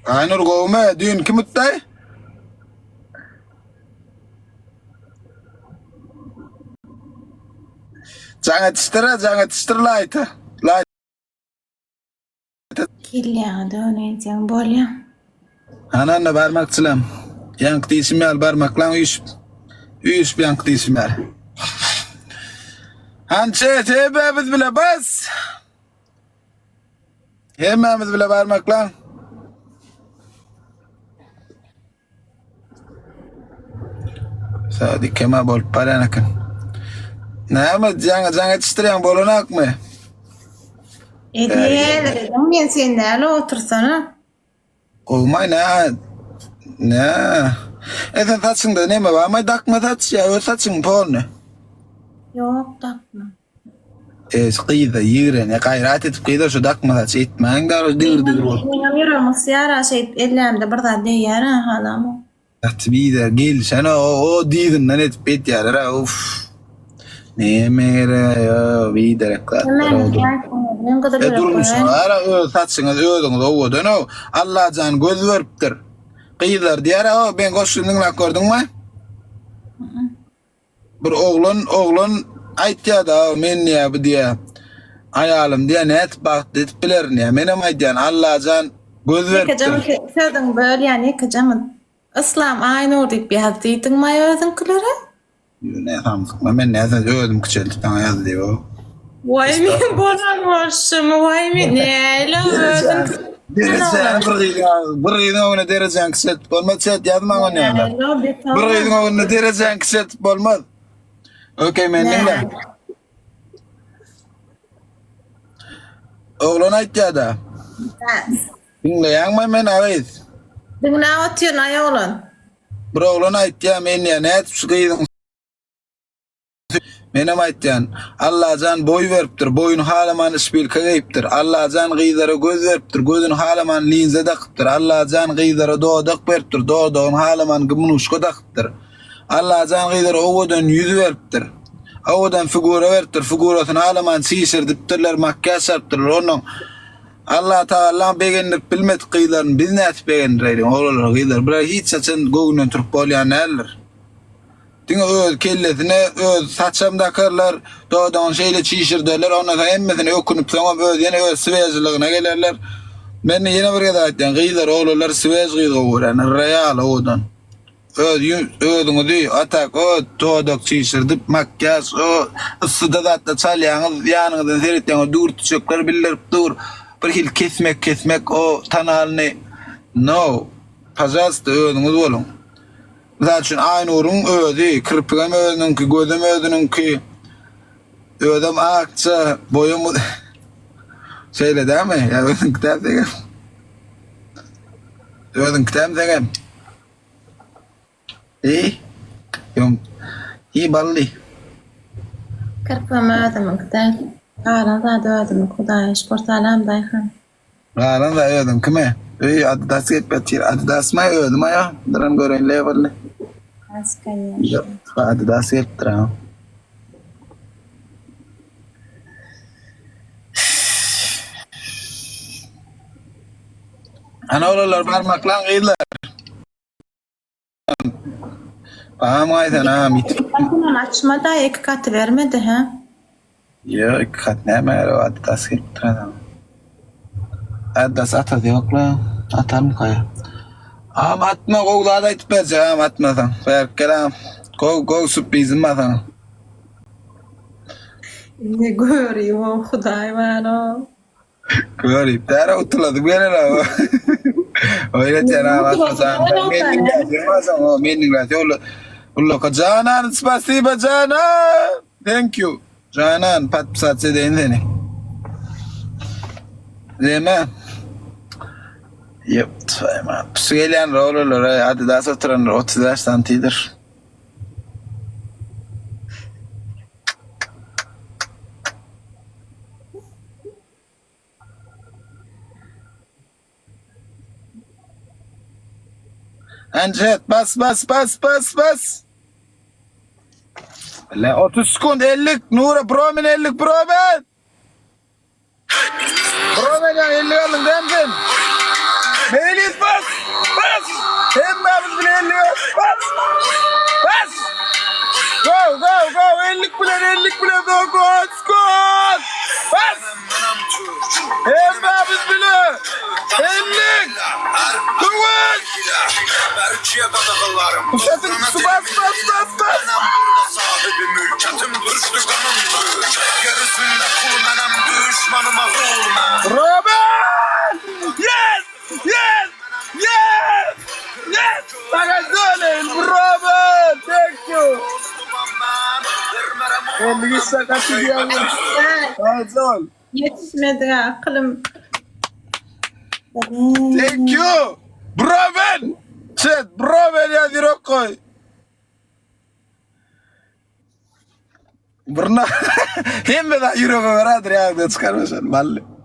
Aynur kovma düğün kim uttay? Jangan tiştir layta. Kilya döneceğim bolya. Ananla barmak çılam. Yank dişimi al barmaklan uyuş yank dişimi al. Hançe tebemiz bile bas. Hememiz bile barmaklan. Sadik kema bol paranakan. Nama jangan tiştiren bolunak mı? Ediye ben sen de otursana. Olmay ne? Eden tatsında ne mi var? Ama dakma tats ya, o tatsın pol ne? Yok takma. Qıyda yığren, gayret edip qıyda şu dakma tats etmeyin da dır ol. Benim yürümüş yara şey ellemde bir da değer ha halamı. Tatbida gel sana o didin lan etip et ya uf. Ne mere ya biderekler. Ben kadar Durmuş ara o tatsınız ödün o da no. Allah can göz veriptir. Qıylar diyara o ben koşundun la gördün mü? Bir oğlun aytya da men ya bu diye ayalım diye net baktı etpiler ne menem aytyan Allah can göz veriptir. Kacamı söyledin böyle yani kacamı. İslam aynı orada bir haddiydin mi özün kılara? Ne tamam men ne yazdı ödüm küçeldi bana yazdı diyor. Vay mi bolan varşım vay mi ne la özün Derece bir yılın ona derece kıset olmaz set yazma onu ya. Bir yılın ona derece kıset olmaz. Okey men dinle. Oğlun aytya da. Dinle yanma men ağız. Dinle atıyorsun ay oğlan. Bir oğlun aytya men ya ne etip sıkıydın. Menem aytyan Allah can boy veriptir, boyun halaman ispil kagayiptir. Allah can gıydara göz veriptir, gözün halaman linze dakıptır. Allah can gıydara doğdak veriptir, doğduğun halaman gımınuşko dakıptır. Allah can gıydara ovodan yüzü veriptir. Ovodan figura veriptir, figurasın halaman sişirdiptirler, makyaj sarptırlar. Onun Allah Teala beğenip bilmet gıylarını biz ne etip beğendirelim. Oğullar gıylar. Bırak hiç saçın göğünden turup bolyan erler. Dine öz kellesine öz saçamdakarlar doğduğun şeyle çişirdirler ondan sonra emmesine okunup sonra öz yine öz sıveciliğine gelirler. Ben yine bir kere ayttan gıylar oğullar sıvec gıyga uğran real oğudan. Özünü diyor atak o doğduk çişirdip makyaj o ısıda da çalyanız yanınızdan seyrettiğiniz dur tüçükler bildirip dur bir hil kesmek o tanalını no pazarsta özünüz olun. Zaten aynı orun ödü, kırpıgam ödününki, gözüm ödününki, ödüm akça, boyum şeyle değil mi? Ya ödün kitap degem. Ödün kitap degem. İyi. İyi ballı. Kırpım ödümün kıdar. Ağlan da ödümün kudaya şportalam dayhan. Ağlan da ödüm kime? İyi Adidas getpetir. Adidas mı ödüm ya? Duran görün levelli. Askaya. Adidas gettiram. Ana oralar parmaklan gıylar. Paham aydan ha mit. Bunun açmada iki kat vermedi ha. Yo iki kat ne meğer o Adidas gettiram. Adidas ata yok la. Atar mı kaya? Am atma kovlada itmez ya am atmasan. Berkelam. Kov sürprizim var sana. Ne görüyor Huday var o. Görüp dara utuladı böyle la. Öyle tera atmasan. Menin lazım o menin lazım. Ulla ka Canan spasiba Canan. Thank you. Canan pat satse de indeni. Zema. Yep, tamam. Psügelen rolleri Adidas oturan 30 santidir. Ancet bas. La 30 sekund 50 Nura Promen 50 Promen. Promen ya 50 alın demdin. Melis bas. bile 50 bas. Bas. Go go go 50 bile go koş. Bas. Emre biz bile 50. Kıvır. Uşatın su bas. Sahibi mülketim düştü kanımdır. Gerisinde kul benim düşmanıma vurma. Robin! Yes! Bana söyleyin Robin! Thank you! 50 sakatı diyelim. Azol. Yetişmedi aklım. Thank you! Robin! Chat, Robin yazıyor koy. Burna. Hem de yürü ver adri çıkarmışsın. Vallahi.